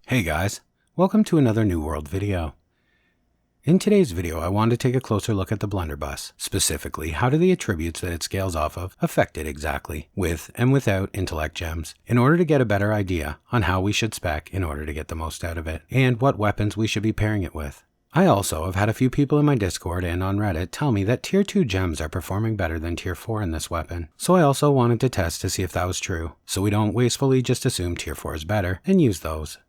Hey guys, welcome to another New World video. In today's video I wanted to take a closer look at the Blunderbuss. Specifically, how do the attributes that it scales off of affect it exactly, with and without Intellect gems, in order to get a better idea on how we should spec in order to get the most out of it, and what weapons we should be pairing it with. I also have had a few people in my Discord and on Reddit tell me that tier 2 gems are performing better than tier 4 in this weapon, so I also wanted to test to see if that was true, so we don't wastefully just assume tier 4 is better and use those.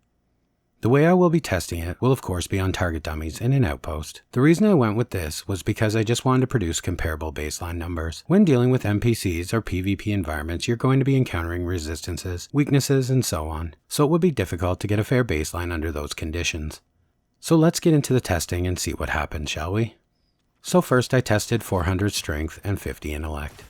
The way I will be testing it will of course be on target dummies in an outpost. The reason I went with this was because I just wanted to produce comparable baseline numbers. When dealing with NPCs or PvP environments, you're going to be encountering resistances, weaknesses, and so on, so it would be difficult to get a fair baseline under those conditions. So let's get into the testing and see what happens, shall we? So first I tested 400 strength and 50 intellect.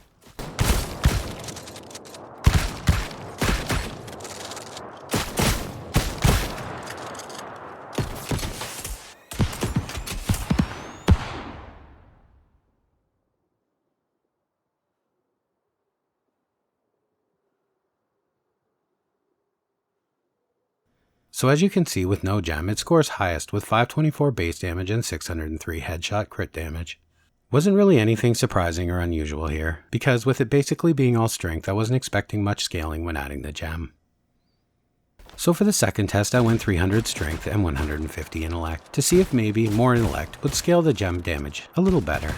So as you can see, with no gem, it scores highest with 524 base damage and 603 headshot crit damage. Wasn't really anything surprising or unusual here, because with it basically being all strength, I wasn't expecting much scaling when adding the gem. So for the second test, I went 300 strength and 150 intellect, to see if maybe more intellect would scale the gem damage a little better.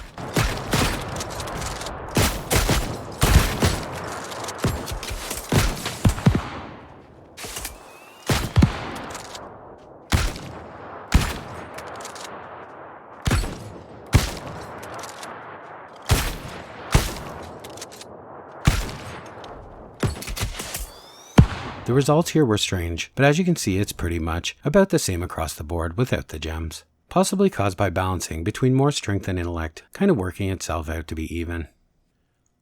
The results here were strange, but as you can see, it's pretty much about the same across the board without the gems. Possibly caused by balancing between more strength and intellect, kind of working itself out to be even.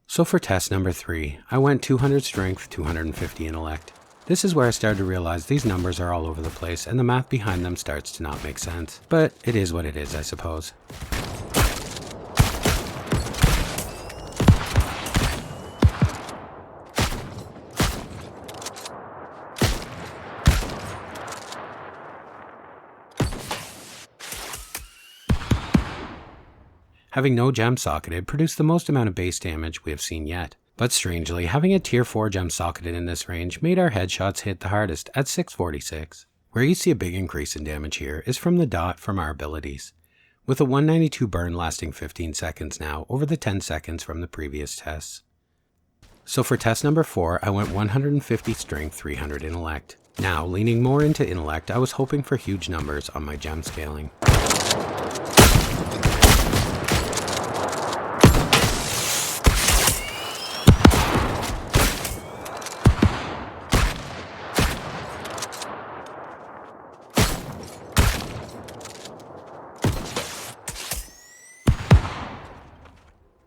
So for test number 3, I went 200 strength, 250 intellect. This is where I started to realize these numbers are all over the place and the math behind them starts to not make sense. But it is what it is, I suppose. Having no gem socketed produced the most amount of base damage we have seen yet. But strangely, having a tier 4 gem socketed in this range made our headshots hit the hardest at 646. Where you see a big increase in damage here is from the dot from our abilities, with a 192 burn lasting 15 seconds now over the 10 seconds from the previous tests. So for test number 4, I went 150 strength, 300 intellect. Now, leaning more into intellect, I was hoping for huge numbers on my gem scaling.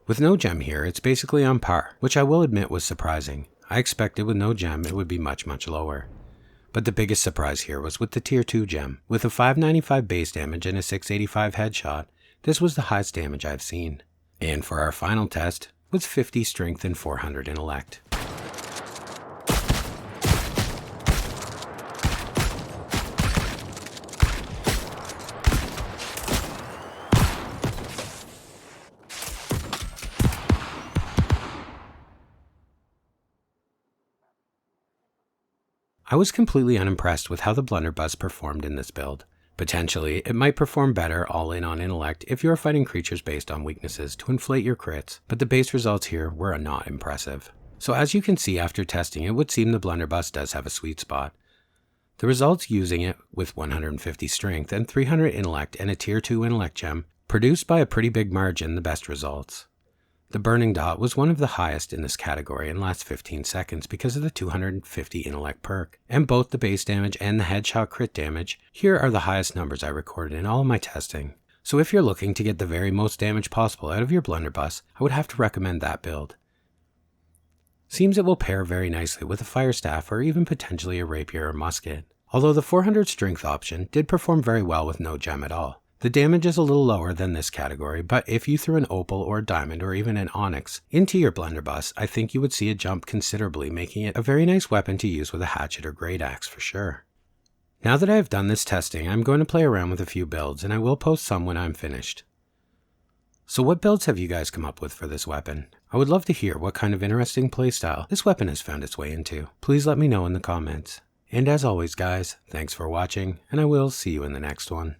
With no gem here, it's basically on par, which I will admit was surprising. I expected with no gem it would be much lower. But the biggest surprise here was with the tier 2 gem. With a 595 base damage and a 685 headshot, this was the highest damage I've seen. And for our final test, was 50 strength and 400 intellect. I was completely unimpressed with how the Blunderbuss performed in this build. Potentially, it might perform better all in on intellect if you are fighting creatures based on weaknesses to inflate your crits, but the base results here were not impressive. So as you can see after testing, it would seem the Blunderbuss does have a sweet spot. The results using it with 150 strength and 300 intellect and a tier 2 intellect gem produced by a pretty big margin the best results. The burning dot was one of the highest in this category and lasts 15 seconds because of the 250 intellect perk, and both the base damage and the headshot crit damage here are the highest numbers I recorded in all of my testing. So if you're looking to get the very most damage possible out of your Blunderbuss, I would have to recommend that build. Seems it will pair very nicely with a fire staff or even potentially a rapier or musket, although the 400 strength option did perform very well with no gem at all. The damage is a little lower than this category, but if you threw an opal or a diamond or even an onyx into your Blunderbuss, I think you would see it jump considerably, making it a very nice weapon to use with a hatchet or great axe for sure. Now that I have done this testing, I'm going to play around with a few builds, and I will post some when I'm finished. So what builds have you guys come up with for this weapon? I would love to hear what kind of interesting playstyle this weapon has found its way into. Please let me know in the comments. And as always guys, thanks for watching, and I will see you in the next one.